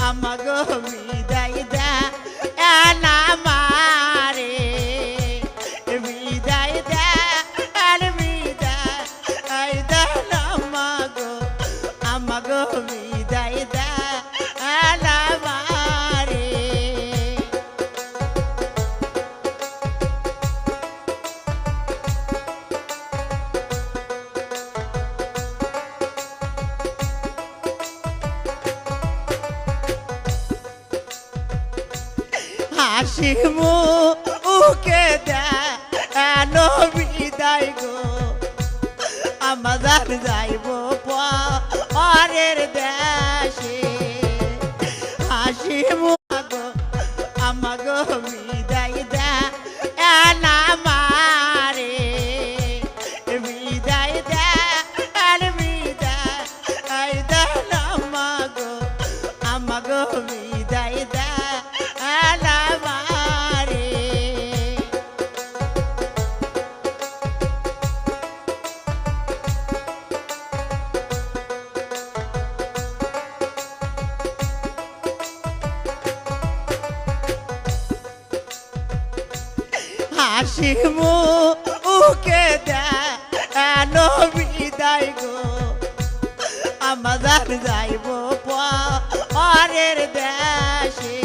আমাগো বিদায় দে না মারে বিদায় দে আর বিদায় দে না মাগো আমাগো বিদায় দে না মারে হাসি মুখে দেন বিদায় গো আমাদের যাইব পরের দেশে হাসি মুখো আমাগো বিদায় দে না মারে বিদায় দে আর বিদায় দে না মাগো আমাগো বিদায় দে না মারে হাসি মুখে দেন বিদায় গো আমাদের যাইব পরের দেশে